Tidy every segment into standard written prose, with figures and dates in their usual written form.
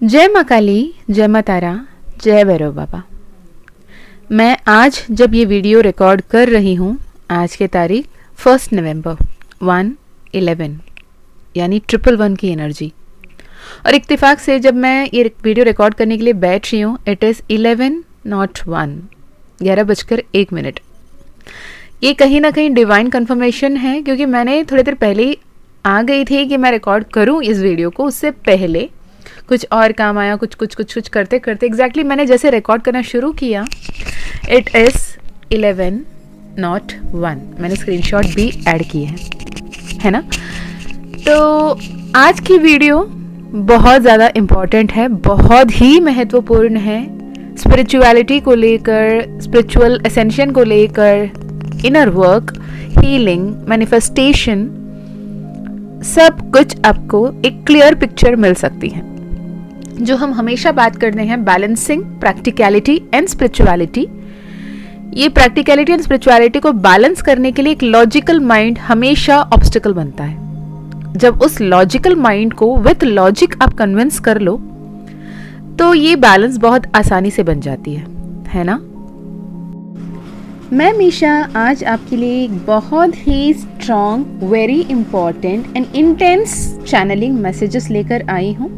जय माँ काली, जय माँ तारा, जय भैरव बाबा। मैं आज जब ये वीडियो रिकॉर्ड कर रही हूँ, आज के तारीख 1 नवंबर 1/11 यानी 111 की एनर्जी। और इत्तेफाक से जब मैं ये वीडियो रिकॉर्ड करने के लिए बैठ रही हूँ, इट इज़ 11:01 11:01। ये कहीं ना कहीं डिवाइन कंफर्मेशन है, क्योंकि मैंने थोड़ी देर पहले ही आ गई थी कि मैं रिकॉर्ड करूँ इस वीडियो को। उससे पहले कुछ और काम आया, कुछ करते करते एग्जैक्टली मैंने जैसे रिकॉर्ड करना शुरू किया, इट इज़ 11:01। मैंने स्क्रीनशॉट भी ऐड किए है ना। तो आज की वीडियो बहुत ज़्यादा इम्पॉर्टेंट है, बहुत ही महत्वपूर्ण है। स्पिरिचुअलिटी को लेकर, स्पिरिचुअल एसेंशन को लेकर, इनर वर्क, हीलिंग, मैनिफेस्टेशन, सब कुछ आपको एक क्लियर पिक्चर मिल सकती है। जो हम हमेशा बात करते हैं, बैलेंसिंग प्रैक्टिकलिटी एंड स्पिरिचुअलिटी। ये प्रैक्टिकलिटी एंड स्पिरिचुअलिटी को बैलेंस करने के लिए एक लॉजिकल माइंड हमेशा ऑब्स्टिकल बनता है। जब उस लॉजिकल माइंड को विथ लॉजिक आप कन्विंस कर लो तो ये बैलेंस बहुत आसानी से बन जाती है ना। मैं मीशा आज आपके लिए एक बहुत ही strong, very important and intense channelling messages लेकर आई हूँ,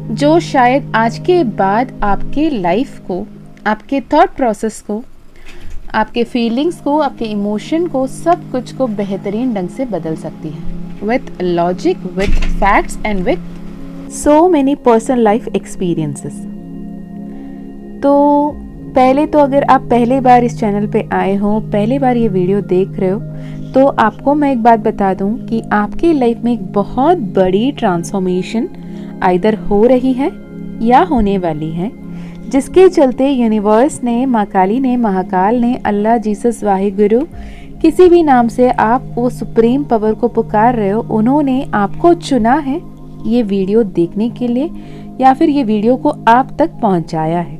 जो शायद आज के बाद आपके लाइफ को, आपके थॉट प्रोसेस को, आपके फीलिंग्स को, आपके इमोशन को, सब कुछ को बेहतरीन ढंग से बदल सकती है, with logic, with facts and with so many personal life experiences. तो पहले तो अगर आप पहली बार इस चैनल पे आए हो, पहली बार ये वीडियो देख रहे हो, तो आपको मैं एक बात बता दूं कि आपके लाइफ में एक बहुत बड़ी ट्रांसफॉर्मेशन आइदर हो रही है या होने वाली है, जिसके चलते यूनिवर्स ने, माँ काली ने, महाकाल ने, अल्लाह, जीसस, वाहिगुरु, किसी भी नाम से आप वो सुप्रीम पावर को पुकार रहे हो, उन्होंने आपको चुना है ये वीडियो देखने के लिए, या फिर ये वीडियो को आप तक पहुँचाया है।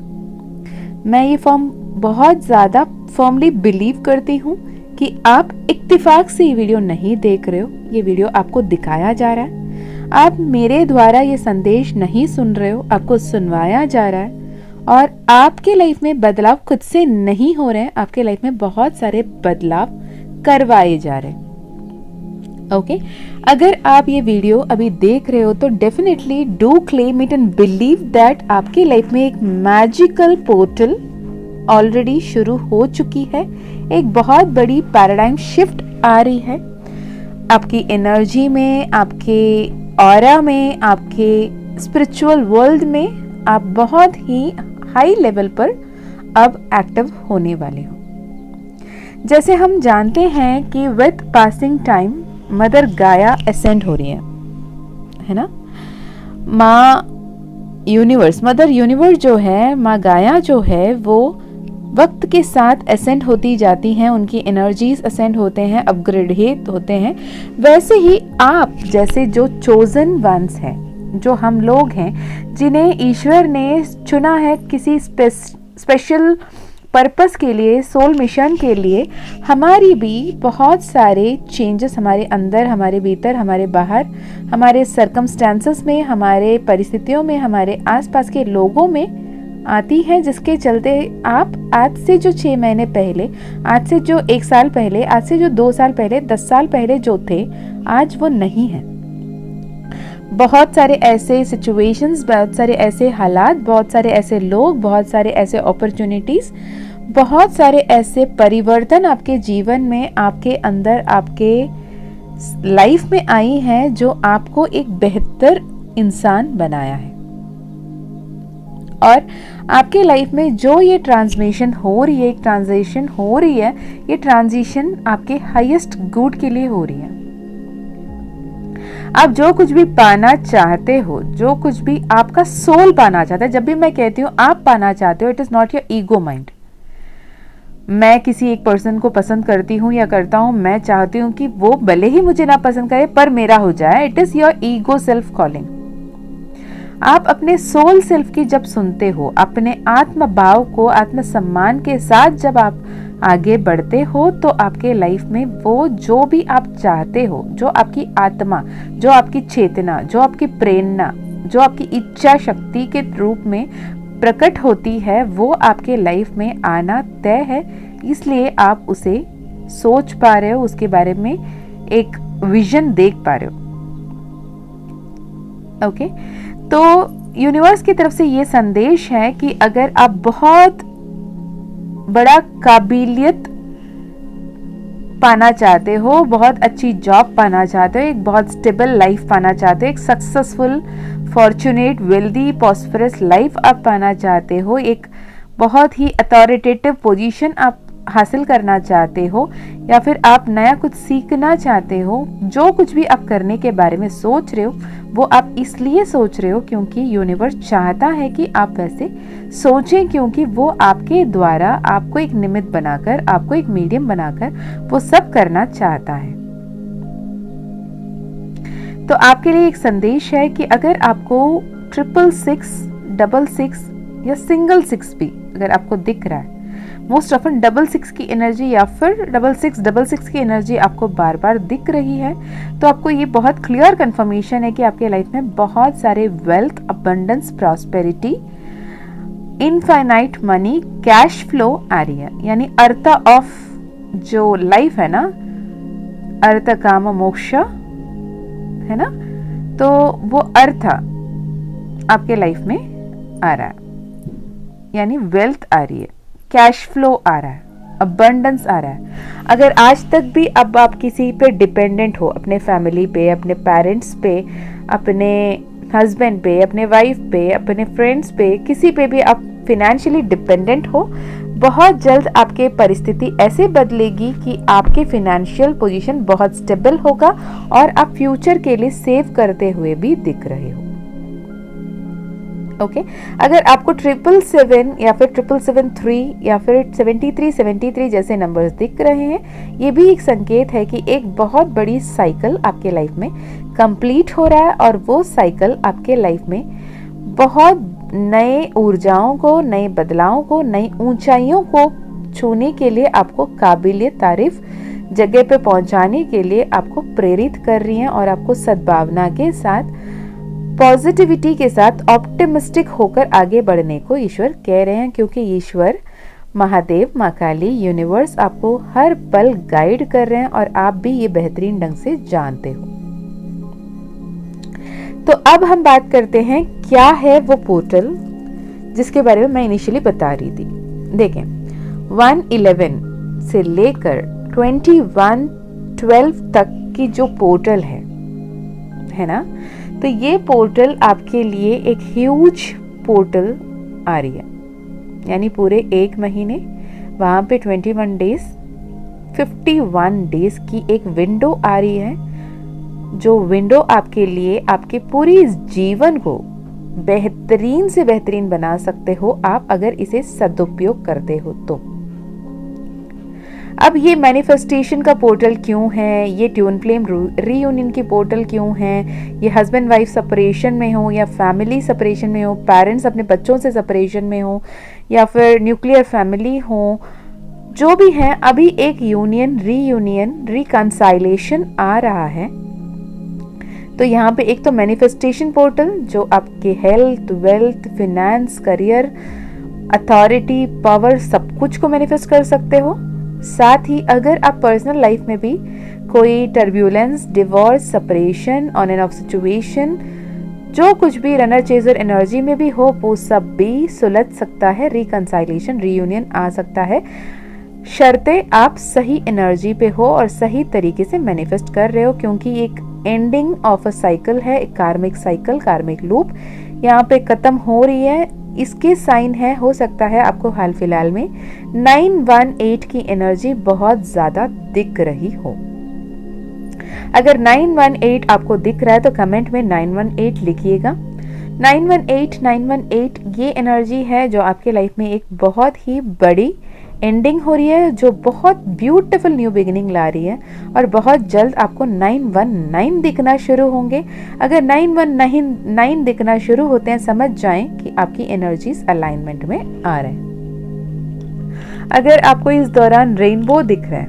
मैं ये बहुत ज़्यादा फर्मली बिलीव करती हूँ कि आप इत्तेफाक से ये वीडियो नहीं देख रहे हो। ये वीडियो आपको दिखाया जा रहा है, आप मेरे द्वारा ये संदेश नहीं सुन रहे हो, आपको सुनवाया जा रहा है। और आपके लाइफ में बदलाव खुद से नहीं हो रहे हैं, आपके लाइफ में बहुत सारे बदलाव करवाए जा रहे हैं। ओके, अगर आप ये वीडियो अभी देख रहे हो तो definitely do claim it and believe that आपकी लाइफ में एक मैजिकल पोर्टल ऑलरेडी शुरू हो चुकी है। एक बहुत बड़ी पैराडाइम शिफ्ट आ रही है आपकी एनर्जी में, आपके ऑरा में, आपके स्पिरिचुअल वर्ल्ड में। आप बहुत ही हाई लेवल पर अब एक्टिव होने वाले हो। जैसे हम जानते हैं कि विद पासिंग टाइम मदर गाया एसेंड हो रही है ना। माँ यूनिवर्स, मदर यूनिवर्स जो है, माँ गाया जो है, वो वक्त के साथ असेंड होती जाती हैं, उनकी एनर्जीज असेंड होते हैं, अपग्रेडेट होते हैं। वैसे ही आप जैसे जो चोजन वंस हैं, जो हम लोग हैं, जिन्हें ईश्वर ने चुना है किसी स्पेशल पर्पस के लिए, सोल मिशन के लिए, हमारी भी बहुत सारे चेंजेस हमारे अंदर, हमारे भीतर, हमारे बाहर, हमारे सर्कमस्टेंसेस में, हमारे परिस्थितियों में, हमारे आसपास के लोगों में आती है, जिसके चलते आप आज से जो 6 महीने पहले, आज से जो 1 साल पहले, आज से जो 2 साल पहले, 10 साल पहले जो थे, आज वो नहीं है। बहुत सारे ऐसे सिचुएशंस, बहुत सारे ऐसे हालात, बहुत सारे ऐसे लोग, बहुत सारे ऐसे अपॉर्चुनिटीज, बहुत सारे ऐसे परिवर्तन आपके जीवन में, आपके अंदर, आपके लाइफ में आई हैं, जो आपको एक बेहतर इंसान बनाया है। और आपके लाइफ में जो ये ट्रांसमिशन हो रही है, एक ट्रांजिशन हो रही है, ये ट्रांजिशन आपके हाईएस्ट गुड के लिए हो रही है। आप जो कुछ भी पाना चाहते हो, जो कुछ भी आपका सोल पाना चाहता है, जब भी मैं कहती हूँ आप पाना चाहते हो, it is not your ego mind. मैं किसी एक पर्सन को पसंद करती हूँ या करता हूँ, मैं चाहती हूँ कि वो भले ही मुझे ना पसंद करे पर मेरा हो जाए, it is your ego self calling. आप अपने सोल सेल्फ की जब सुनते हो, अपने आत्म भाव को आत्म सम्मान के साथ जब आप आगे बढ़ते हो, तो आपके लाइफ में वो जो भी आप चाहते हो, जो आपकी आत्मा, जो आपकी चेतना, जो आपकी प्रेरणा, जो आपकी इच्छा शक्ति के रूप में प्रकट होती है वो आपके लाइफ में आना तय है, इसलिए आप उसे सोच पा रहे हो, उसके बारे में एक विजन देख पा रहे हो। ओके, तो यूनिवर्स की तरफ से ये संदेश है कि अगर आप बहुत बड़ा काबिलियत पाना चाहते हो, बहुत अच्छी जॉब पाना चाहते हो, एक बहुत स्टेबल लाइफ पाना चाहते हो, एक successful fortunate wealthy prosperous life आप पाना चाहते हो, एक बहुत ही अथॉरिटेटिव पोजीशन आप हासिल करना चाहते हो, या फिर आप नया कुछ सीखना चाहते हो, जो कुछ भी आप करने के बारे में सोच रहे हो वो आप इसलिए सोच रहे हो क्योंकि यूनिवर्स चाहता है कि आप वैसे सोचें, क्योंकि वो आपके द्वारा आपको एक निमित्त बनाकर, आपको एक मीडियम बनाकर वो सब करना चाहता है। तो आपके लिए एक संदेश है कि अगर आपको 666, 66 या सिंगल 6 भी अगर आपको दिख रहा है, मोस्ट ऑफन 66 की एनर्जी या फिर 66 की एनर्जी आपको बार बार दिख रही है, तो आपको ये बहुत क्लियर कंफर्मेशन है कि आपके लाइफ में बहुत सारे wealth, abundance, prosperity, infinite money, cash flow आ रही है। यानी अर्थ ऑफ जो लाइफ है ना, अर्थ काम मोक्ष है ना, तो वो अर्थ आपके लाइफ में आ रहा है, यानी वेल्थ आ रही है, कैश फ्लो आ रहा है, अबंडेंस आ रहा है। अगर आज तक भी अब आप किसी पे डिपेंडेंट हो, अपने फैमिली पे, अपने पेरेंट्स पे, अपने हस्बैंड पे, अपने वाइफ पे, अपने फ्रेंड्स पे, किसी पे भी आप फिनेंशियली डिपेंडेंट हो, बहुत जल्द आपके परिस्थिति ऐसे बदलेगी कि आपके फिनेंशियल पोजीशन बहुत स्टेबल होगा और आप फ्यूचर के लिए सेव करते हुए भी दिख रहे हो। ओके, अगर आपको 777 या फिर 773 या फिर 73 जैसे नंबर्स दिख रहे हैं, ये भी एक संकेत है कि एक बहुत बड़ी साइकिल आपके लाइफ में कंप्लीट हो रहा है और वो साइकिल आपके लाइफ में बहुत नए ऊर्जाओं को, नए बदलावों को, नई ऊंचाइयों को छूने के लिए, आपको काबिलियत तारीफ जगह पे पहुंचाने के लिए आपको प्रेरित कर रही हैं और आपको सद्भावना के साथ, पॉजिटिविटी के साथ, ऑप्टिमिस्टिक होकर आगे बढ़ने को ईश्वर कह रहे हैं, क्योंकि ईश्वर, महादेव, माँ काली, यूनिवर्स आपको हर पल गाइड कर रहे हैं और आप भी ये बेहतरीन ढंग से जानते हो। तो अब हम बात करते हैं क्या है वो पोर्टल जिसके बारे में मैं इनिशियली बता रही थी। देखें, 111 से लेकर 2112 तक की जो पोर्टल है ना, तो ये पोर्टल आपके लिए एक ह्यूज पोर्टल आ रही है, यानी पूरे 1 महीने, वहाँ पे 21 डेज, 51 डेज की एक विंडो आ रही है, जो विंडो आपके लिए आपके पूरी जीवन को बेहतरीन से बेहतरीन बना सकते हो आप, अगर इसे सदुपयोग करते हो तो। अब ये मैनिफेस्टेशन का पोर्टल क्यों है, ये ट्यून फ्लेम रीयूनियन की पोर्टल क्यों है, ये हस्बैंड वाइफ सेपरेशन में हो या फैमिली सेपरेशन में हो, पेरेंट्स अपने बच्चों से सेपरेशन में हो या फिर न्यूक्लियर फैमिली हो, जो भी है, अभी एक यूनियन, रीयूनियन, रिकंसाइलेशन आ रहा है। तो यहाँ पे एक तो मैनिफेस्टेशन पोर्टल जो आपके health, wealth, finance, career, authority, power, सब कुछ को मैनिफेस्ट कर सकते हो। साथ ही अगर आप पर्सनल लाइफ में भी कोई turbulence, divorce, separation, on end of situation, जो कुछ भी रनर चेजर एनर्जी में भी हो, वो सब भी सुलझ सकता है, रिकंसाइलेशन, रीयूनियन आ सकता है, शर्ते आप सही एनर्जी पे हो और सही तरीके से मैनिफेस्ट कर रहे हो, क्योंकि एक एंडिंग ऑफ अ साइकिल है, एक कार्मिक साइकिल, कार्मिक लूप यहाँ पे खत्म हो रही है। इसके साइन है, हो सकता है आपको हाल फिलहाल में 918 की एनर्जी बहुत ज्यादा दिख रही हो। अगर 918 आपको दिख रहा है तो कमेंट में 918 लिखिएगा। 918 ये एनर्जी है जो आपके लाइफ में एक बहुत ही बड़ी एंडिंग हो रही है, जो बहुत ब्यूटीफुल न्यू बिगिनिंग ला रही है, और बहुत जल्द आपको 919 दिखना शुरू होंगे। अगर 919 दिखना शुरू होते हैं, समझ जाएं कि आपकी एनर्जीज अलाइनमेंट में आ रहे हैं। अगर आपको इस दौरान रेनबो दिख रहा है,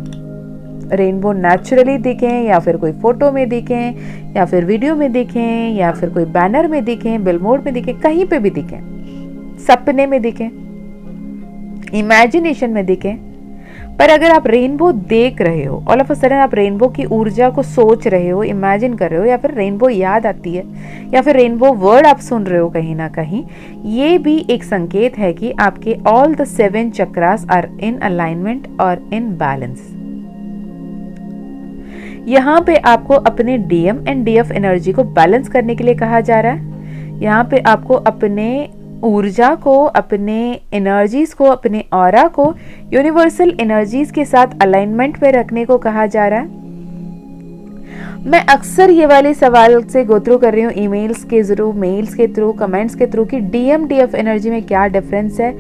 रेनबो नेचुरली दिखें या फिर कोई फ़ोटो में दिखें या फिर वीडियो में दिखें या फिर कोई बैनर में दिखें, बिलबोर्ड में दिखें, कहीं पे भी दिखें, सपने में दिखें, इमेजिनेशन में दिखें, पर अगर आप रेनबो देख रहे हो, ऑल ऑफ अ सडन आप रेनबो की ऊर्जा को सोच रहे हो, इमेजिन कर रहे हो, या फिर रेनबो याद आती है, या फिर रेनबो वर्ड आप सुन रहे हो कहीं ना कहीं, ये भी एक संकेत है कि आपके all the 7 chakras are in alignment और इन बैलेंस। यहाँ पे आपको अपने डीएम एंड डीएफ एनर्जी को बैलेंस करने के लिए कहा जा रहा है। यहाँ पे आपको अपने ऊर्जा को, अपने एनर्जीज को, अपने ऑरा को यूनिवर्सल एनर्जीज के साथ अलाइनमेंट में रखने को कहा जा रहा है। मैं अक्सर ये वाले सवाल से गो थ्रू कर रही हूँ ईमेल्स के थ्रू, मेल्स के थ्रू, कमेंट्स के थ्रू कि डीएम डीएफ एनर्जी में क्या डिफरेंस है,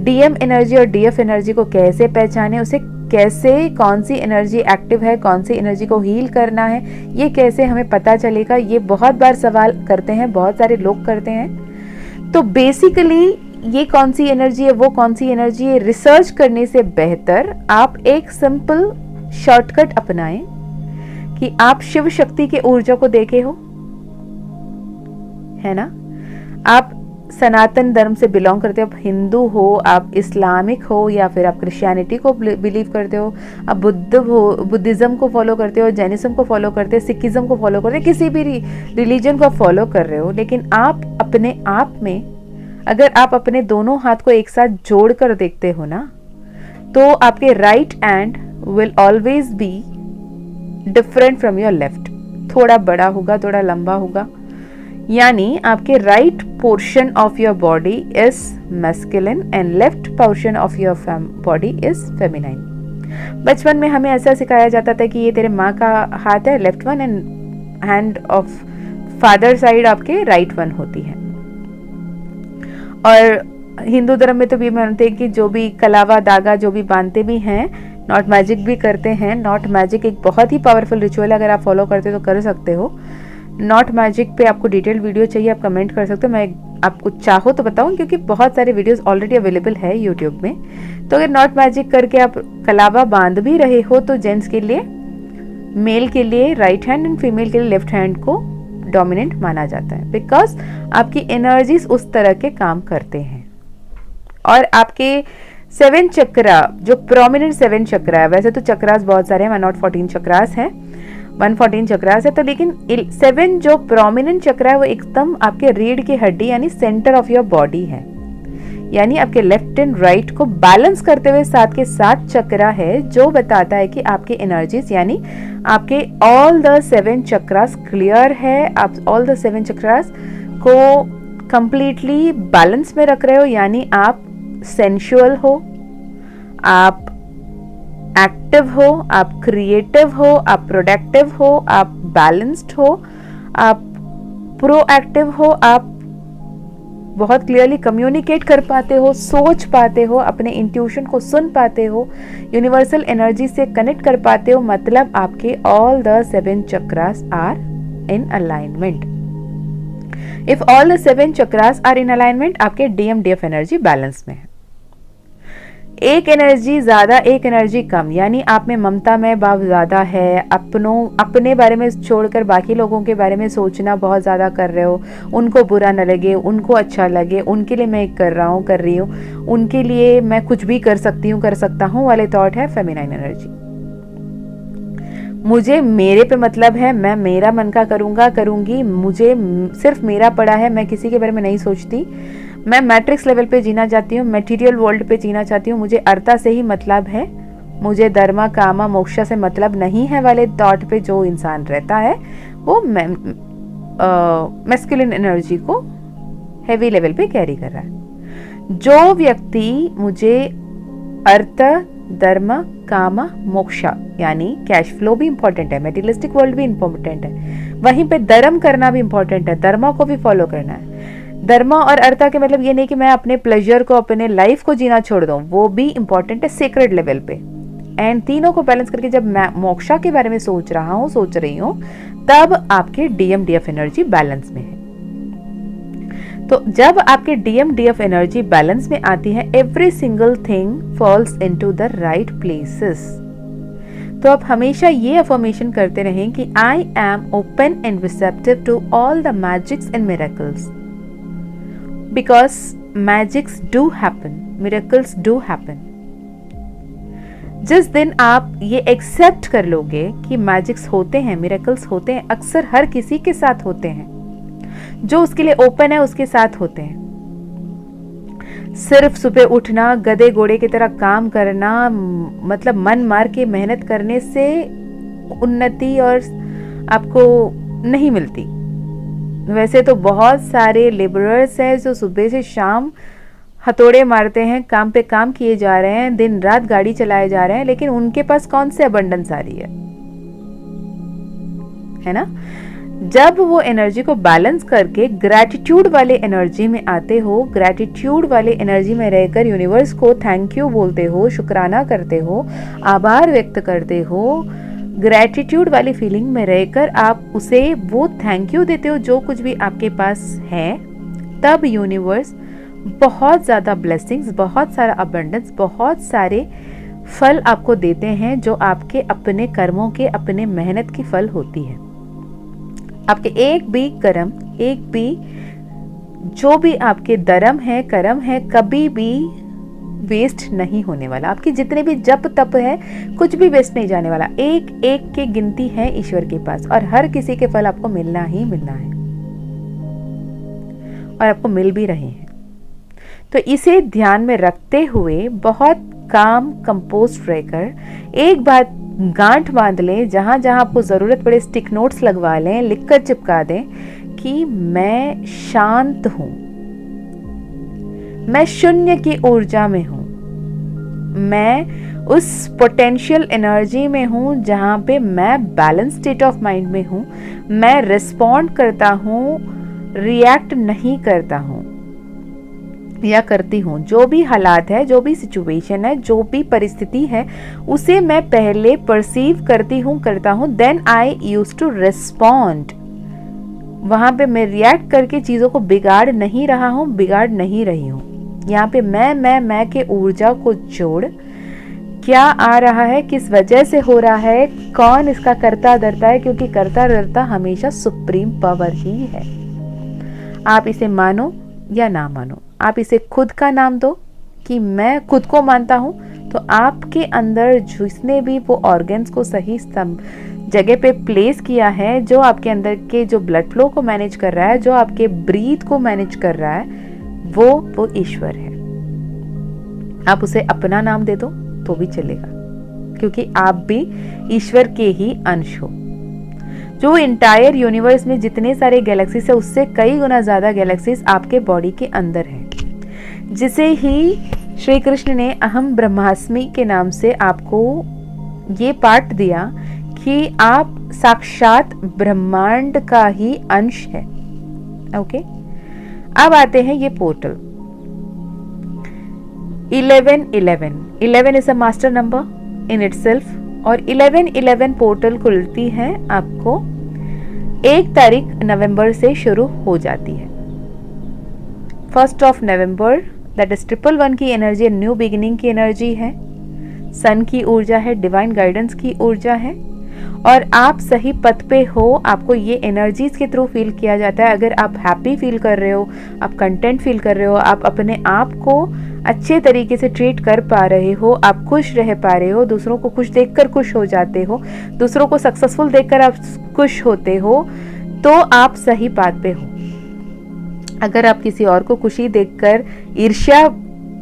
डीएम एनर्जी और डीएफ एनर्जी को कैसे पहचाने, उसे कैसे, कौन सी एनर्जी एक्टिव है, कौन सी एनर्जी को हील करना है, ये कैसे हमें पता चलेगा। ये बहुत बार सवाल करते हैं, बहुत सारे लोग करते हैं। तो बेसिकली ये कौन सी एनर्जी है, वो कौन सी एनर्जी है, रिसर्च करने से बेहतर आप एक सिंपल शॉर्टकट अपनाएं कि आप शिव शक्ति के ऊर्जा को देखे हो, है ना, आप सनातन धर्म से बिलोंग करते हो, आप हिंदू हो, आप इस्लामिक हो, या फिर आप क्रिश्चियनिटी को बिलीव करते हो, आप बुद्धिज्म को फॉलो करते हो, जैनिज्म को फॉलो करते हो, सिखिज्म को फॉलो करते हो, किसी भी रिलीजन को आप फॉलो कर रहे हो, लेकिन आप अपने आप में अगर आप अपने दोनों हाथ को एक साथ जोड़ कर देखते हो ना, तो आपके right hand will always be different from your left. थोड़ा बड़ा होगा, थोड़ा लंबा होगा, यानी आपके right portion of your body is masculine and left portion of your body is feminine. बचपन में हमें ऐसा सिखाया जाता था कि ये तेरे माँ का हाथ है, left one, and hand of father side आपके राइट वन होती है। और हिंदू धर्म में तो भी मानते हैं कि जो भी कलावा धागा जो भी बांधते भी हैं, नॉट मैजिक भी करते हैं। नॉट मैजिक एक बहुत ही पावरफुल रिचुअल, अगर आप फॉलो करते हो तो कर सकते हो। नॉट मैजिक पे आपको डिटेल वीडियो चाहिए, आप कमेंट कर सकते हो, मैं आपको चाहो तो बताऊं, क्योंकि बहुत सारे वीडियोस ऑलरेडी अवेलेबल है यूट्यूब में। तो अगर नॉट मैजिक करके आप कलावा बांध भी रहे हो तो जेंट्स के लिए, मेल के लिए राइट हैंड एंड फीमेल के लिए लेफ्ट हैंड को डोमिनेंट माना जाता है, बिकॉज आपकी एनर्जीज उस तरह के काम करते हैं। और आपके 7 चक्रा, जो प्रोमिनेंट 7 चक्रा है, वैसे तो चक्रास बहुत सारे हैं, 114 चक्रास हैं, 114 चक्रास है, तो लेकिन 7 जो प्रोमिनेंट चक्रा है वो एकदम आपके रीढ़ की हड्डी यानी सेंटर ऑफ योर बॉडी है, यानी आपके लेफ्ट एंड राइट को बैलेंस करते हुए साथ के साथ चक्रा है, जो बताता है कि आपके एनर्जीज यानी आपके ऑल द 7 चक्रास क्लियर है, आप ऑल द 7 चक्रास को कंप्लीटली बैलेंस में रख रहे हो, यानी आप सेंशुअल हो, आप एक्टिव हो, आप क्रिएटिव हो, आप प्रोडक्टिव हो, आप बैलेंस्ड हो, आप प्रोएक्टिव हो, आप बहुत क्लियरली कम्युनिकेट कर पाते हो, सोच पाते हो, अपने इंट्यूशन को सुन पाते हो, यूनिवर्सल एनर्जी से कनेक्ट कर पाते हो, मतलब आपके all the 7 chakras are in alignment. If all the 7 chakras are in alignment, आपके डीएम डीएफ एनर्जी बैलेंस में है। एक एनर्जी ज्यादा, एक एनर्जी कम, यानी आप में ममता में भाव ज्यादा है, अपने बारे में छोड़कर बाकी लोगों के बारे में सोचना बहुत ज्यादा कर रहे हो, उनको बुरा न लगे, उनको अच्छा लगे, उनके लिए मैं कर रहा हूँ, कर रही हूँ, उनके लिए मैं कुछ भी कर सकती हूँ, कर सकता हूँ वाले थॉट है फेमिनाइन एनर्जी। मुझे मेरे पे मतलब है, मैं मेरा मन का करूँगा, करूँगी, मुझे सिर्फ मेरा पड़ा है, मैं किसी के बारे में नहीं सोचती, मैं मैट्रिक्स लेवल पे जीना चाहती हूँ, मटेरियल वर्ल्ड पे जीना चाहती हूँ, मुझे अर्था से ही मतलब है, मुझे धर्मा कामा मोक्षा से मतलब नहीं है वाले थॉट पे जो इंसान रहता है, वो मैस्कुलिन एनर्जी को हेवी लेवल पे कैरी कर रहा है। जो व्यक्ति मुझे अर्थ, धर्म, कामा, मोक्षा यानी कैश फ्लो भी इंपॉर्टेंट है, मेटीरियलिस्टिक वर्ल्ड भी इंपॉर्टेंट है, वहीं पे धर्म करना भी इंपॉर्टेंट है, धर्मा को भी फॉलो करना है। धर्मा और अर्था के मतलब ये नहीं कि मैं अपने प्लेजर को, अपने लाइफ को जीना छोड़ दूं, वो भी इंपॉर्टेंट है सेक्रेड लेवल पे। एंड तीनों को बैलेंस करके जब मैं मोक्षा के बारे में सोच रही हूँ, तब आपके डीएम डीएफ एनर्जी बैलेंस में है। तो जब आपके डीएम डीएफ एनर्जी बैलेंस में आती है, every single thing falls into the right places. तो आप हमेशा ये अफर्मेशन करते रहें कि I am open and receptive to all the magics and miracles, because magics do happen, miracles do happen. जिस दिन आप ये एक्सेप्ट कर लोगे कि मैजिक्स होते हैं, मिरेकल्स होते हैं, अक्सर हर किसी के साथ होते हैं, जो उसके लिए ओपन है उसके साथ होते हैं। सिर्फ सुबह उठना, गधे घोड़े की तरह काम करना, मतलब मन मार के मेहनत करने से उन्नति और आपको नहीं मिलती। वैसे तो बहुत सारे लेबरर्स हैं जो सुबह से शाम हथौड़े मारते हैं, काम पे काम किए जा रहे हैं, दिन रात गाड़ी चलाए जा रहे हैं, लेकिन उनके पास कौन से अबंडेंस आ रही है ना। जब वो एनर्जी को बैलेंस करके ग्रैटिट्यूड वाले एनर्जी में आते हो, ग्रैटिट्यूड वाले एनर्जी में रहकर यूनिवर्स को थैंक यू बोलते हो, शुक्राना करते हो, आभार व्यक्त करते हो, ग्रैटिट्यूड वाली फीलिंग में रहकर आप उसे वो थैंक यू देते हो जो कुछ भी आपके पास है, तब यूनिवर्स बहुत ज़्यादा ब्लेसिंग्स, बहुत सारा अबंडेंस, बहुत सारे फल आपको देते हैं, जो आपके अपने कर्मों के, अपने मेहनत की फल होती है। आपके एक भी कर्म, एक भी जो भी आपके धर्म है, कर्म है, कभी भी वेस्ट नहीं होने वाला। आपके जितने भी जप तप है, कुछ भी वेस्ट नहीं जाने वाला। एक एक की गिनती है ईश्वर के पास, और हर किसी के फल आपको मिलना ही मिलना है, और आपको मिल भी रहे हैं। तो इसे ध्यान में रखते हुए बहुत काम कंपोस्ट रहकर एक बात गांठ बांध लें, जहां जहां आपको जरूरत पड़े स्टिक नोट्स लगवा लें, लिखकर चिपका दें कि मैं शांत हूं, मैं शून्य की ऊर्जा में हूं, मैं उस पोटेंशियल एनर्जी में हूं जहां पे मैं बैलेंस स्टेट ऑफ माइंड में हूं, मैं रिस्पॉन्ड करता हूं, रिएक्ट नहीं करता हूं या करती हूँ। जो भी हालात है, जो भी सिचुएशन है, जो भी परिस्थिति है, उसे मैं पहले परसीव करती हूँ, करता हूँ, then I use to respond. वहां पे मैं रिएक्ट करके चीजों को बिगाड़ नहीं रहा हूँ, बिगाड़ नहीं रही हूँ। यहाँ पे मैं के ऊर्जा को जोड़, क्या आ रहा है, किस वजह से हो रहा है, कौन इसका करता धरता है, क्योंकि करता धरता हमेशा सुप्रीम पावर ही है। आप इसे मानो या ना मानो, आप इसे खुद का नाम दो कि मैं खुद को मानता हूं, तो आपके अंदर जिसने भी वो ऑर्गन्स को सही जगह पे प्लेस किया है, जो आपके अंदर के जो ब्लड फ्लो को मैनेज कर रहा है, जो आपके ब्रीथ को मैनेज कर रहा है, वो ईश्वर है। आप उसे अपना नाम दे दो तो भी चलेगा, क्योंकि आप भी ईश्वर के ही अंश हो। जो इंटायर यूनिवर्स में जितने सारे गैलेक्सीज है, उससे कई गुना ज्यादा गैलेक्सीज आपके बॉडी के अंदर है, जिसे ही श्री कृष्ण ने अहम ब्रह्मास्मि के नाम से आपको ये पाठ दिया कि आप साक्षात ब्रह्मांड का ही अंश है। ओके, अब आते हैं ये portal 1111 is a master number in itself, और 1111 पोर्टल खुलती है आपको 1 तारीख नवंबर से शुरू हो जाती है। 1 नवंबर, दैट इज 111 की एनर्जी, न्यू बिगिनिंग की एनर्जी है, सन की ऊर्जा है, डिवाइन गाइडेंस की ऊर्जा है, और आप सही पथ पे हो। आपको ये एनर्जीज के थ्रू फील किया जाता है। अगर आप हैप्पी फील कर रहे हो, आप कंटेंट फील कर रहे हो, आप अपने आप को अच्छे तरीके से ट्रीट कर पा रहे हो, आप खुश रह पा रहे हो, दूसरों को खुश देखकर खुश हो जाते हो, दूसरों को सक्सेसफुल देखकर आप खुश होते हो, तो आप सही पाथ पे हो। अगर आप किसी और को खुशी देखकर ईर्ष्या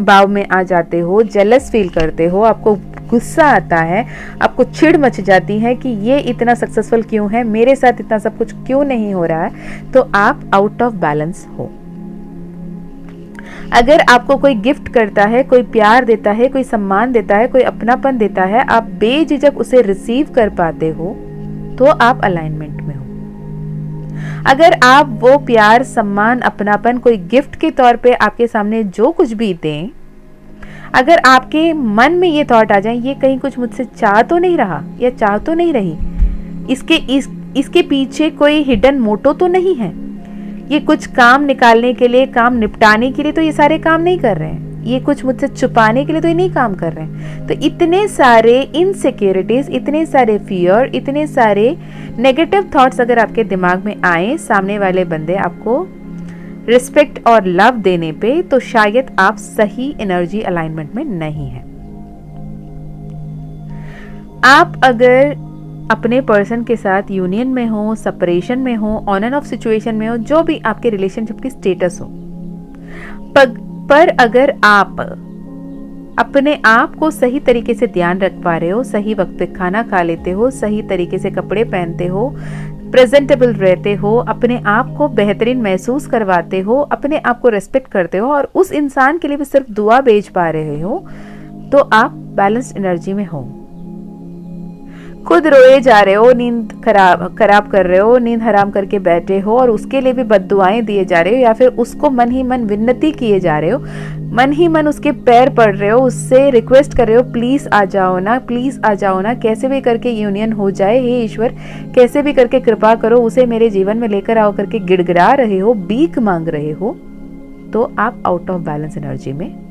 भाव में आ जाते हो, जेलस फील करते हो, आपको गुस्सा आता है, आपको चिढ़ मच जाती है कि ये इतना सक्सेसफुल क्यों है, मेरे साथ इतना सब कुछ क्यों नहीं हो रहा है, तो आप आउट ऑफ बैलेंस हो। अगर आपको कोई गिफ्ट करता है, कोई प्यार देता है, कोई सम्मान देता है, कोई अपनापन देता है, आप बेझिझक उसे रिसीव कर पाते हो, तो आप अलाइनमेंट में हो। अगर आप वो प्यार, सम्मान, अपनापन कोई गिफ्ट के तौर पे आपके सामने जो कुछ भी दें, अगर आपके मन में ये थॉट आ जाए, ये कहीं कुछ मुझसे चाह तो नहीं रहा या चाह तो नहीं रही, इसके पीछे कोई हिडन मोटो तो नहीं है, ये कुछ काम निकालने के लिए, काम निपटाने के लिए तो ये सारे काम नहीं कर रहे हैं, ये कुछ मुझसे छुपाने के लिए तो ये नहीं काम कर रहे हैं। तो इतने सारे इनसिक्योरिटीज, इतने सारे फियर, इतने सारे नेगेटिव थॉट्स अगर आपके दिमाग में आए सामने वाले बंदे आपको रिस्पेक्ट और लव देने पे, तो शायद आप सही एनर्जी अलाइनमेंट में नहीं है। आप अगर अपने पर्सन के साथ यूनियन में हो, सेपरेशन में हो, ऑन एंड ऑफ सिचुएशन में हो, जो भी आपके रिलेशनशिप की स्टेटस हो, पर अगर आप अपने आप को सही तरीके से ध्यान रख पा रहे हो, सही वक्त पे खाना खा लेते हो, सही तरीके से कपड़े पहनते हो, प्रेजेंटेबल रहते हो, अपने आप को बेहतरीन महसूस करवाते हो, अपने आप को रेस्पेक्ट करते हो और उस इंसान के लिए भी सिर्फ दुआ भेज पा रहे हो, तो आप बैलेंस्ड एनर्जी में हो। खुद रोए जा रहे हो, नींद खराब कर रहे हो, नींद हराम करके बैठे हो और उसके लिए भी बद्दुआएं दिए जा रहे हो, या फिर उसको मन ही मन विनती किए जा रहे हो, मन ही मन उसके पैर पड़ रहे हो, उससे रिक्वेस्ट कर रहे हो, प्लीज आ जाओ ना, प्लीज आ जाओ ना, कैसे भी करके यूनियन हो जाए, हे ईश्वर कैसे भी करके कृपा करो, उसे मेरे जीवन में लेकर आओ करके गिड़गिड़ा रहे हो, भीख मांग रहे हो, तो आप आउट ऑफ बैलेंस एनर्जी में हो।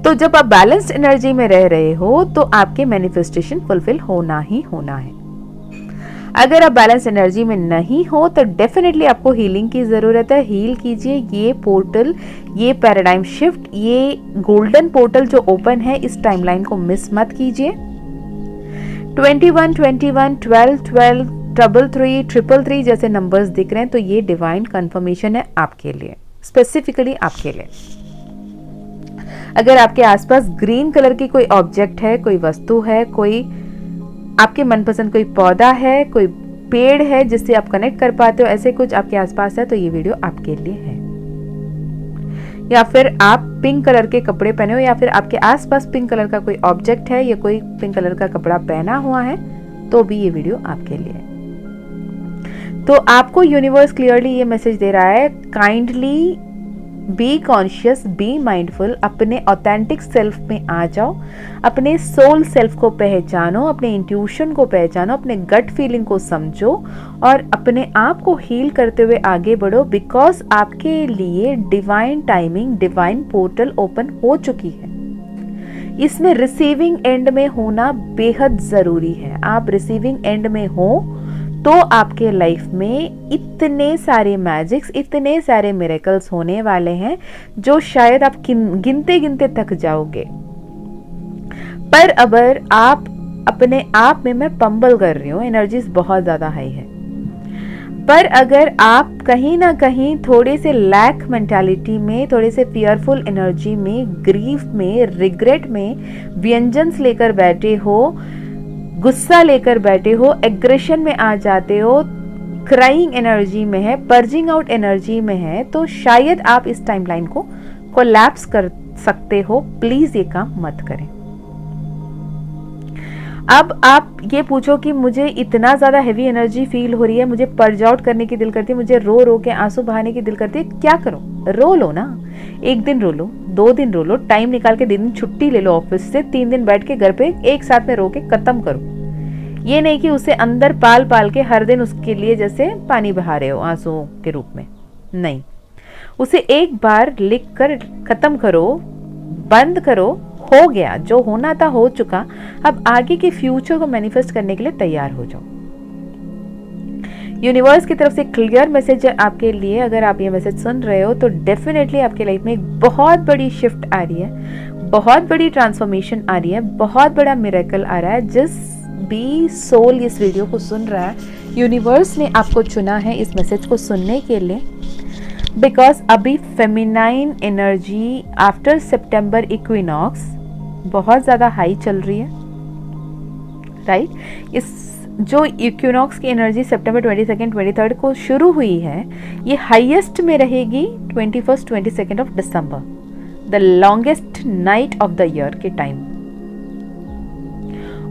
तो जब आप बैलेंस्ड एनर्जी में रह रहे हो तो आपके मैनिफेस्टेशन फुलफिल होना ही होना है। अगर आप बैलेंस एनर्जी में नहीं हो तो डेफिनेटली आपको हीलिंग की जरूरत है। हील कीजिए ये पोर्टल, ये पैराडाइम शिफ्ट, ये गोल्डन पोर्टल जो ओपन है, इस टाइमलाइन को मिस मत कीजिए। 21 21 12 12 333 333 जैसे नंबर्स दिख रहे हैं तो ये डिवाइन कंफर्मेशन है आपके लिए, स्पेसिफिकली आपके लिए। अगर आपके आसपास ग्रीन कलर की कोई ऑब्जेक्ट है, कोई वस्तु है, कोई आपके मनपसंद कोई पौधा है, कोई पेड़ है जिससे आप कनेक्ट कर पाते हो, ऐसे कुछ आपके आसपास है तो ये वीडियो आपके लिए है। या फिर आप पिंक कलर के कपड़े पहने हो, या फिर आपके आसपास पिंक कलर का कोई ऑब्जेक्ट है या कोई पिंक कलर का कपड़ा पहना हुआ है, तो भी ये वीडियो आपके लिए है। तो आपको यूनिवर्स क्लियरली ये मैसेज दे रहा है, kindly be conscious, be mindful, अपने ऑथेंटिक सेल्फ में आ जाओ, अपने सोल सेल्फ को पहचानो, अपने इंट्यूशन को पहचानो, अपने गट फीलिंग को समझो और अपने आप को हील करते हुए आगे बढ़ो, बिकॉज आपके लिए divine timing, divine portal open हो चुकी है। इसमें रिसीविंग एंड में होना बेहद जरूरी है। आप रिसीविंग एंड में हो तो आपके लाइफ में इतने सारे मैजिक्स, इतने सारे मिरेकल्स होने वाले हैं जो शायद आप गिनते गिनते थक जाओगे। पर अगर आप अपने आप में, मैं पंबल कर रही हूँ, एनर्जीज बहुत ज्यादा हाई है, पर अगर आप कहीं ना कहीं थोड़े से लैक मेंटालिटी में, थोड़े से फियरफुल एनर्जी में, ग्रीफ में, रिग्रेट में व्यंजन्स लेकर बैठे हो, गुस्सा लेकर बैठे हो, एग्रेशन में आ जाते हो, क्राइंग एनर्जी में है, पर्जिंग आउट एनर्जी में है, तो शायद आप इस टाइमलाइन को कोलैप्स कर सकते हो। प्लीज ये काम मत करें। अब आप ये पूछो कि मुझे इतना ज्यादा हैवी एनर्जी फील हो रही है, मुझे पर्ज आउट करने की दिल करती है, मुझे रो रो के आंसू बहाने की दिल करती है, क्या करो? रो लो ना, 1 दिन रो लो, 2 दिन रो लो, टाइम निकाल के 2 दिन छुट्टी ले लो ऑफिस से, 3 दिन बैठ के घर पे एक साथ में रो के खत्म करो। ये नहीं कि उसे अंदर पाल पाल के हर दिन उसके लिए जैसे पानी बहा रहे हो आंसुओं के रूप में, नहीं, उसे एक बार लिख कर खत्म करो, बंद करो, हो गया, जो होना था हो चुका। अब आगे के फ्यूचर को मैनिफेस्ट करने के लिए तैयार हो जाओ। यूनिवर्स की तरफ से क्लियर मैसेज है आपके लिए। अगर आप ये मैसेज सुन रहे हो तो डेफिनेटली आपके लाइफ में एक बहुत बड़ी शिफ्ट आ रही है, बहुत बड़ी ट्रांसफॉर्मेशन आ रही है, बहुत बड़ा मिरेकल आ रहा है। जिस भी सोल इस वीडियो को सुन रहा है, यूनिवर्स ने आपको चुना है इस मैसेज को सुनने के लिए, बिकॉज अभी feminine energy after September equinox बहुत ज़्यादा हाई चल रही है, राइट। इस जो इक्विनॉक्स की एनर्जी सितंबर 22, 23 को शुरू हुई है, ये हाईएस्ट में रहेगी 21, 22 of December, the longest night of the year के टाइम।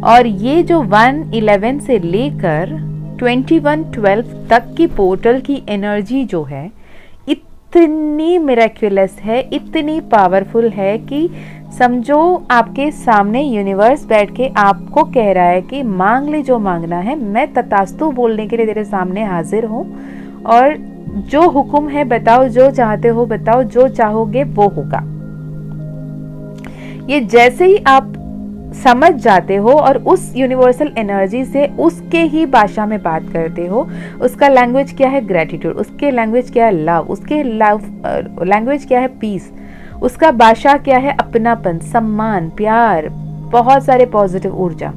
और ये जो 1/11 से लेकर 21/12 तक की पोर्टल की एनर्जी जो है, इतनी मिरेक्युलस है, इतनी पावरफुल है कि समझो आपके सामने यूनिवर्स बैठ के आपको कह रहा है कि मांग ले जो मांगना है, मैं तथास्तु बोलने के लिए तेरे सामने हाजिर हूँ और जो हुक्म है बताओ, जो चाहते हो बताओ, जो चाहोगे वो होगा। ये जैसे ही आप समझ जाते हो और उस यूनिवर्सल एनर्जी से उसके ही भाषा में बात करते हो, उसका लैंग्वेज क्या है ग्रेटिट्यूड, उसके लैंग्वेज क्या है लव, उसके लैंग्वेज क्या है पीस, उसका भाषा क्या है अपनापन, सम्मान, प्यार, बहुत सारे पॉजिटिव ऊर्जा।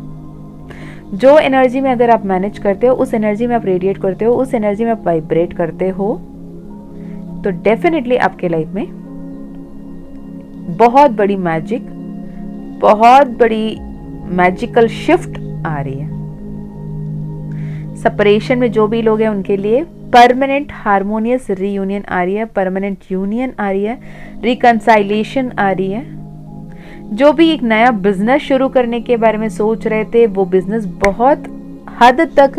जो एनर्जी में अगर आप मैनेज करते हो, उस एनर्जी में आप रेडिएट करते हो, उस एनर्जी में आप वाइब्रेट करते हो, तो डेफिनेटली आपके लाइफ में बहुत बड़ी मैजिक, बहुत बड़ी मैजिकल शिफ्ट आ रही है। सेपरेशन में जो भी लोग हैं उनके लिए परमानेंट हार्मोनियस रीयूनियन आ रही है, परमानेंट यूनियन आ रही है, रिकंसाइलेशन आ रही है। जो भी एक नया बिजनेस शुरू करने के बारे में सोच रहे थे, वो बिजनेस बहुत हद तक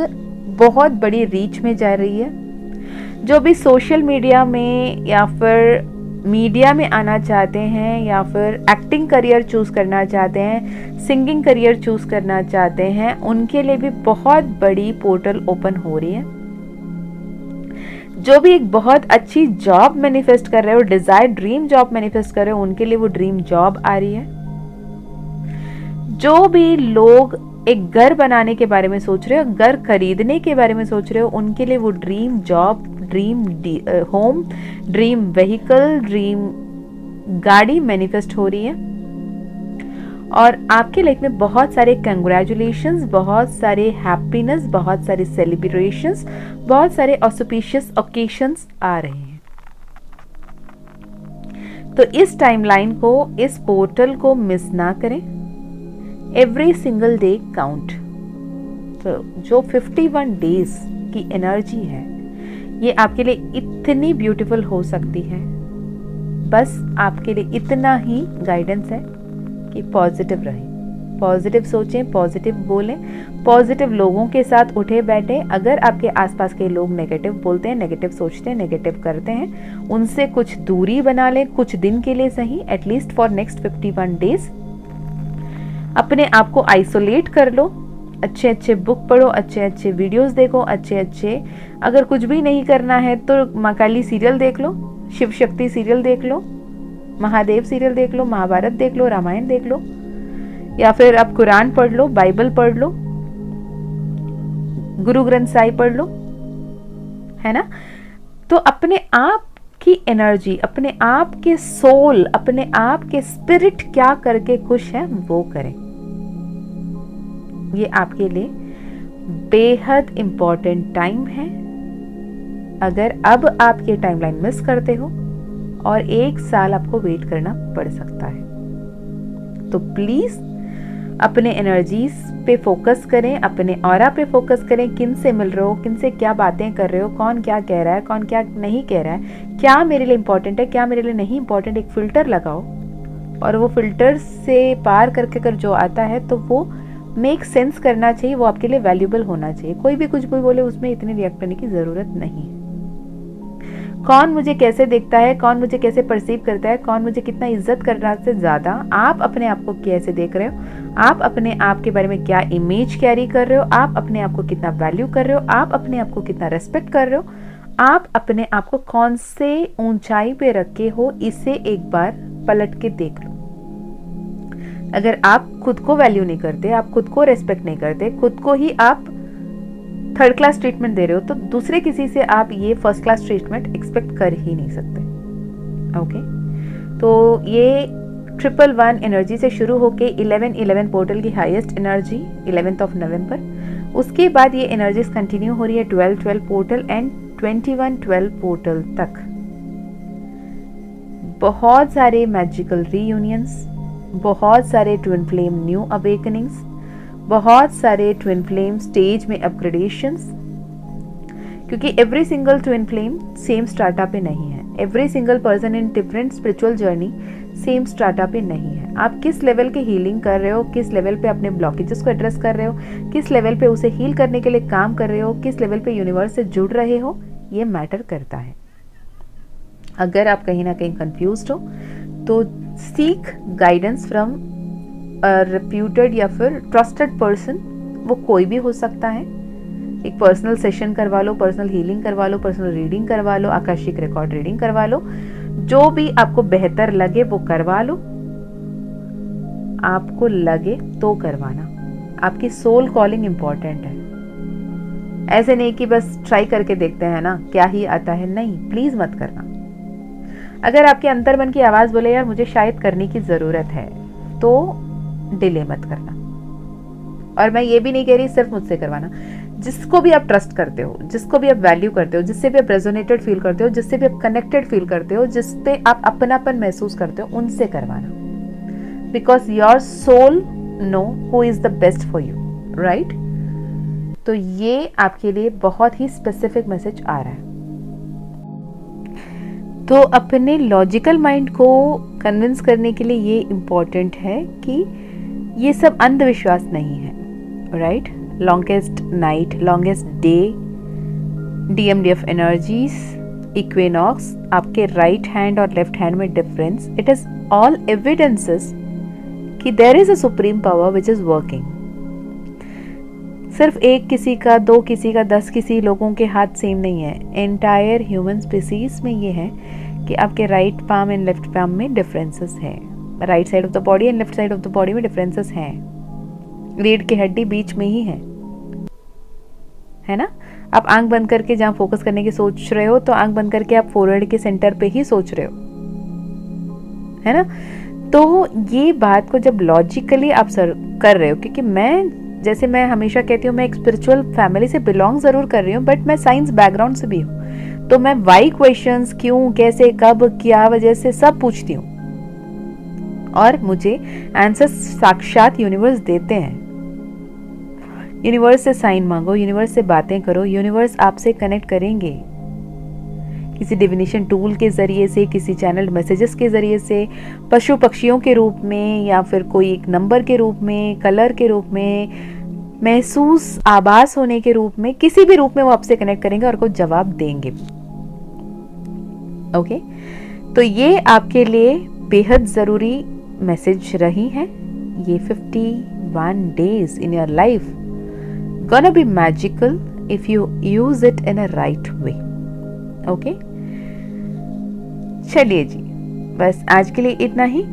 बहुत बड़ी रीच में जा रही है। जो भी सोशल मीडिया में या फिर मीडिया में आना चाहते हैं, या फिर एक्टिंग करियर चूज करना चाहते हैं, सिंगिंग करियर चूज करना चाहते हैं, उनके लिए भी बहुत बड़ी पोर्टल ओपन हो रही है। जो भी एक बहुत अच्छी जॉब मैनिफेस्ट कर रहे हो, डिजायर ड्रीम जॉब मैनिफेस्ट कर रहे हो, उनके लिए वो ड्रीम जॉब आ रही है। जो भी लोग एक घर बनाने के बारे में सोच रहे हो, घर खरीदने के बारे में सोच रहे हो, उनके लिए वो dream job, dream home, dream vehicle, dream गाड़ी मैनिफेस्ट हो रही है। और आपके लाइफ में बहुत सारे कंग्रेचुलेशंस, बहुत सारे हैप्पीनेस, बहुत सारे सेलिब्रेशंस, बहुत सारे ऑस्पिशियस ओकेशंस आ रहे हैं। तो इस टाइमलाइन को, इस पोर्टल को मिस ना करें। Every single day count. तो जो 51 डेज की एनर्जी है, ये आपके लिए इतनी ब्यूटीफुल हो सकती है। बस आपके लिए इतना ही गाइडेंस है कि पॉजिटिव रहें, पॉजिटिव सोचें, पॉजिटिव बोलें, पॉजिटिव लोगों के साथ उठे बैठे। अगर आपके आसपास के लोग नेगेटिव बोलते हैं, नेगेटिव सोचते हैं, नेगेटिव करते हैं, उनसे कुछ दूरी बना लें, कुछ दिन के लिए सही, एटलीस्ट फॉर नेक्स्ट 51 डेज। अपने आप को आइसोलेट कर लो, अच्छे अच्छे बुक पढ़ो, अच्छे अच्छे वीडियोस देखो, अच्छे अच्छे, अगर कुछ भी नहीं करना है तो माँ काली सीरियल देख लो, शिव शक्ति सीरियल देख लो, महादेव सीरियल देख लो, महाभारत देख लो, रामायण देख लो, या फिर आप कुरान पढ़ लो, बाइबल पढ़ लो, गुरु ग्रंथ साहिब पढ़ लो, है ना। तो अपने आप की एनर्जी, अपने आप के सोल, अपने आप के स्पिरिट क्या करके खुश है वो करें। ये आपके लिए बेहद इंपॉर्टेंट टाइम है। अगर अब आप ये टाइमलाइन मिस करते हो और 1 साल आपको वेट करना पड़ सकता है, तो प्लीज अपने एनर्जीज पे फोकस करें, अपने ऑरा पे फोकस करें। किन से मिल रहे हो, किन से क्या बातें कर रहे हो, कौन क्या कह रहा है, कौन क्या नहीं कह रहा है, क्या मेरे लिए इंपॉर्टेंट है, क्या मेरे लिए नहीं इंपॉर्टेंट। एक फिल्टर लगाओ और वो फिल्टर से पार करके कर जो आता है तो वो मेक सेंस करना चाहिए, वो आपके लिए वैल्यूबल होना चाहिए। कोई भी कुछ भी बोले उसमें इतनी रिएक्ट करने की जरूरत नहीं है। कौन मुझे कैसे देखता है, कौन मुझे कैसे परसीव करता है, कौन मुझे कितना इज्जत कर रहा है, से ज्यादा आप अपने आप को कैसे देख रहे हो, आप अपने आप के बारे में क्या इमेज कैरी कर रहे हो, आप अपने आप को कितना वैल्यू कर रहे हो, आप अपने आप को कितना रेस्पेक्ट कर रहे हो, आप अपने आप को कौन से ऊंचाई पे रखे हो, इसे एक बार पलट के देख लो। अगर आप खुद को वैल्यू नहीं करते, आप खुद को रेस्पेक्ट नहीं करते, खुद को ही आप 3rd क्लास ट्रीटमेंट दे रहे हो, तो दूसरे किसी से आप ये 1st क्लास ट्रीटमेंट एक्सपेक्ट कर ही नहीं सकते। ओके, तो ये 111 एनर्जी से शुरू होके 1111 पोर्टल की हाईएस्ट एनर्जी 11th नवंबर, उसके बाद ये एनर्जीज कंटिन्यू हो रही है 1212 पोर्टल एंड 2112 पोर्टल तक। बहुत सारे मैजिकल रीयूनियंस, बहुत सारे ट्विन फ्लेम न्यू अवेकनिंग्स, बहुत सारे ट्विन फ्लेम स्टेज में अपग्रेडेशंस, क्योंकि every single twin flame same strata पे नहीं है। Every single person in different spiritual journey same strata पे नहीं है। आप किस लेवल के हीलिंग कर रहे हो, किस लेवल पे अपने ब्लॉकेजेस को एड्रेस कर रहे हो, किस लेवल पे उसे हील करने के लिए काम कर रहे हो, किस लेवल पे यूनिवर्स से जुड़ रहे हो, ये मैटर करता है। अगर आप कहीं ना कहीं कंफ्यूज्ड हो तो सीक गाइडेंस फ्रॉम रेप्यूटेड या फिर ट्रस्टेड पर्सन, वो कोई भी हो सकता है, एक पर्सनल सेशन करवा लो, पर्सनल हीलिंग करवा लो, पर्सनल रीडिंग करवा लो, आकाशिक रिकॉर्ड रीडिंग करवा लो, जो भी आपको बेहतर लगे वो करवा लो। आपको लगे तो करवाना। आपकी सोल कॉलिंग इंपॉर्टेंट है। ऐसे नहीं कि बस ट्राई करके देखते हैं ना क्या ही आता है, नहीं, प्लीज मत करना। अगर आपके अंतर मन की आवाज बोले यार मुझे शायद करने की जरूरत है, तो डिले मत करना। और मैं ये भी नहीं कह रही सिर्फ मुझसे करवाना, जिसको भी आप ट्रस्ट करते हो, जिसको भी आप वैल्यू करते हो, जिससे भी आप रेजोनेटेड फील करते हो, जिससे भी आप कनेक्टेड फील करते हो, जिसपे आप अपनापन महसूस करते हो, उनसे करवाना। Because your soul know who is the best for you, right? तो ये आपके लिए बहुत ही स्पेसिफिक मैसेज आ रहा है। तो अपने लॉजिकल माइंड को कन्विंस करने के लिए ये इम्पोर्टेंट है कि ये सब अंधविश्वास नहीं है, right? Longest night, longest day, DMDF energies, equinox, आपके राइट हैंड और लेफ्ट हैंड में difference, it is all evidences कि there is a supreme power which is working. सिर्फ एक किसी का, दो किसी का, 10 किसी लोगों के हाथ सेम नहीं है। एंटायर ह्यूमन स्पीसीज में ये है कि आपके right palm and left palm में डिफरेंसेस हैं, right side of the body and left side of the body में डिफरेंसेस हैं। रीढ़ की हड्डी बीच में ही है ना? आप आंख बंद करके जहाँ फोकस करने की सोच रहे हो, तो आंख बंद करके आप फोरहेड के सेंटर पे ही सोच रहे हो, है ना? तो ये बात को जब लॉजिकली आप कर रहे हो, क्योंकि मैं हमेशा कहती हूँ मैं एक स्पिरिचुअल फैमिली से बिलोंग जरूर कर रही हूँ, बट मैं साइंस बैकग्राउंड से भी हूँ, तो मैं वाई क्वेश्चंस, क्यों, कैसे, कब, क्या वजह से सब पूछती हूँ, और मुझे आंसर साक्षात यूनिवर्स देते हैं। यूनिवर्स से साइन मांगो, यूनिवर्स से बातें करो, यूनिवर्स आपसे कनेक्ट करेंगे किसी डिविनेशन टूल के जरिए से, किसी चैनल मैसेजेस के जरिए से, पशु पक्षियों के रूप में, या फिर कोई एक नंबर के रूप में, कलर के रूप में, महसूस आभास होने के रूप में, किसी भी रूप में वो आपसे कनेक्ट करेंगे और को जवाब देंगे। ओके, तो ये आपके लिए बेहद जरूरी मैसेज रही है। ये 51 days in your life gonna be magical if you use it in a right way. Okay, चलिए जी, बस आज के लिए इतना ही।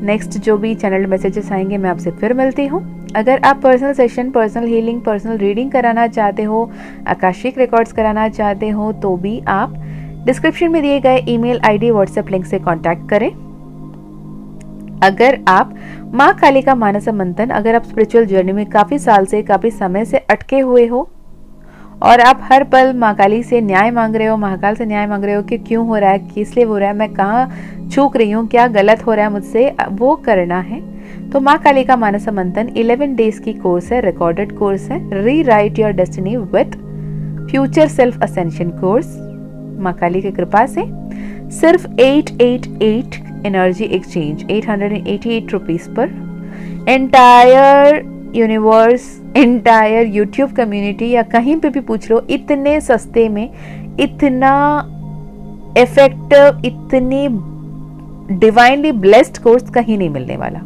नेक्स्ट जो भी चैनल मैसेजेस आएंगे मैं आपसे फिर मिलती हूँ। अगर आप personal session, personal healing, personal reading कराना चाहते हो, आकाशिक रिकॉर्ड्स कराना चाहते हो, तो भी आप डिस्क्रिप्शन में दिए गए ईमेल आईडी, व्हाट्सएप लिंक से कांटेक्ट करें। अगर आप माँ काली का मानस मंथन, अगर आप स्पिरिचुअल जर्नी में काफ़ी साल से, काफ़ी समय से अटके हुए हो और आप हर पल माँ काली से न्याय मांग रहे हो, महाकाल से न्याय मांग रहे हो कि क्यों हो रहा है, किस लिए हो रहा है, मैं कहाँ चूक रही हूँ, क्या गलत हो रहा है मुझसे, वो करना है, तो माँ काली का मानस मंथन 11 days की कोर्स है, रिकॉर्डेड कोर्स है। Rewrite your destiny with future self ascension course, माँ काली की कृपा से सिर्फ 888 एनर्जी एक्सचेंज, 888 रुपीज पर entire universe, entire YouTube community या कहीं पे भी पूछ लो, इतने सस्ते में, इतना इफेक्टिव, इतनी डिवाइनली ब्लेस्ड कोर्स कहीं नहीं मिलने वाला।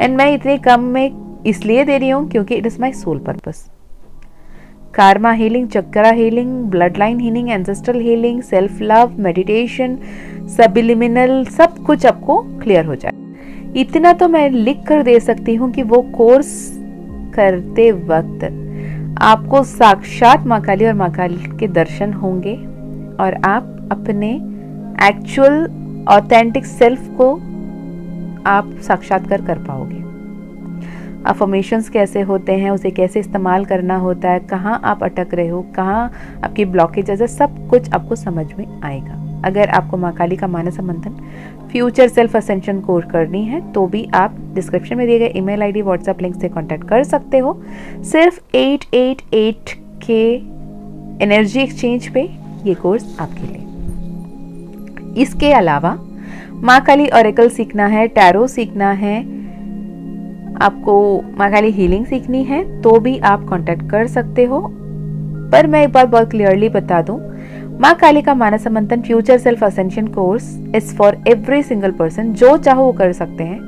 एंड मैं इतने कम में इसलिए दे रही हूँ क्योंकि it is my soul purpose. Karma healing, chakra healing, blood line healing, ancestral healing, self love, meditation, subliminal, सब कुछ आपको क्लियर हो जाए। इतना तो मैं लिख कर दे सकती हूँ कि वो कोर्स करते वक्त आपको साक्षात माँ काली और माँ काली के दर्शन होंगे और आप अपने एक्चुअल ऑथेंटिक सेल्फ को आप साक्षात्कार कर पाओगे। अफर्मेशंस कैसे होते हैं, उसे कैसे इस्तेमाल करना होता है, कहाँ आप अटक रहे हो, कहाँ आपकी ब्लॉकेजेस है, सब कुछ आपको समझ में आएगा। अगर आपको माँ काली का मानस मंथन फ्यूचर सेल्फ असेंशन कोर्स करनी है तो भी आप डिस्क्रिप्शन में दिए गए ईमेल आईडी, व्हाट्सएप लिंक से कांटेक्ट कर सकते हो। सिर्फ 888 के एनर्जी एक्सचेंज पे ये कोर्स आपके लिए। इसके अलावा माँ काली ऑरेकल सीखना है, टैरो सीखना है, आपको माँ काली हीलिंग सीखनी है तो भी आप कांटेक्ट कर सकते हो। पर मैं एक बात बहुत क्लियरली बता दूं, माँ काली का मानस मंथन future self ascension course is for every single person, जो चाहो वो कर सकते हैं।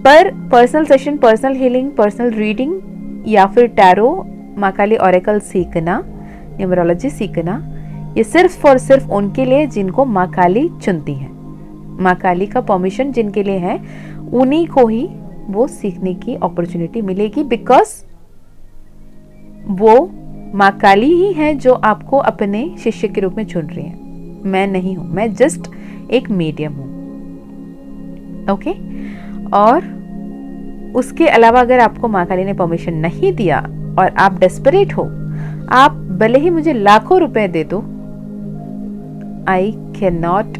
पर personal session, personal healing, personal reading या फिर टैरो, माँ काली ओरेकल सीखना, न्यूमरोलॉजी सीखना, ये सिर्फ और सिर्फ उनके लिए जिनको माँ काली चुनती है। माँ काली का परमिशन जिनके लिए है उन्हीं को ही वो सीखने की अपॉर्चुनिटी मिलेगी, बिकॉज वो माँ काली ही है जो आपको अपने शिष्य के रूप में चुन रही है। मैं नहीं हूं, मैं जस्ट एक मीडियम हूं। ओके, और उसके अलावा अगर आपको माँ काली ने परमिशन नहीं दिया और आप डेस्परेट हो, आप भले ही मुझे लाखों रुपए दे दो, I can not,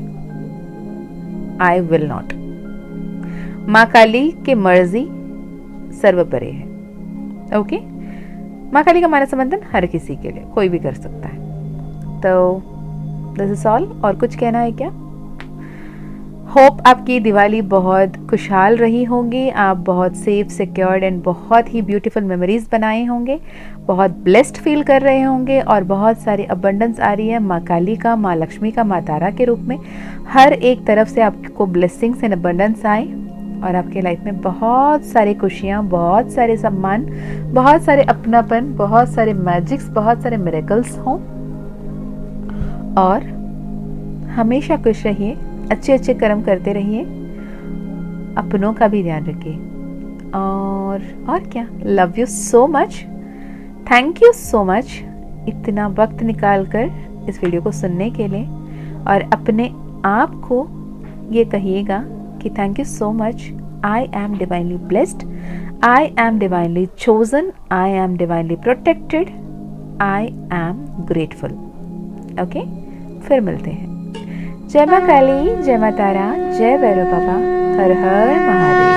I will not. माँ काली की मर्जी सर्वोपरि है। ओके, माँ काली का मानस संबंधन हर किसी के लिए, कोई भी कर सकता है। तो दिस इज ऑल। और कुछ कहना है क्या? होप आपकी दिवाली बहुत खुशहाल रही होंगी, आप बहुत सेफ, सिक्योर्ड एंड बहुत ही ब्यूटीफुल मेमोरीज बनाए होंगे, बहुत ब्लेस्ड फील कर रहे होंगे, और बहुत सारी अबंडेंस आ रही है माँ काली का, माँ लक्ष्मी का, माँ तारा के रूप में। हर एक तरफ से आपको ब्लेसिंग्स एंड अबंडेंस आए और आपके लाइफ में बहुत सारी खुशियाँ, बहुत सारे सम्मान, बहुत सारे अपनापन, बहुत सारे मैजिक्स, बहुत सारे मिरेकल्स हों। और हमेशा खुश रहिए, अच्छे अच्छे कर्म करते रहिए, अपनों का भी ध्यान रखिए। और क्या, love you so much, thank you so much इतना वक्त निकाल कर इस वीडियो को सुनने के लिए। और अपने आप को ये कहिएगा कि thank you so much, I am divinely blessed, I am divinely chosen, I am divinely protected, I am grateful. Okay, फिर मिलते हैं। जय माँ काली, जय माँ तारा, जय भैरव बाबा, हर हर महादेव।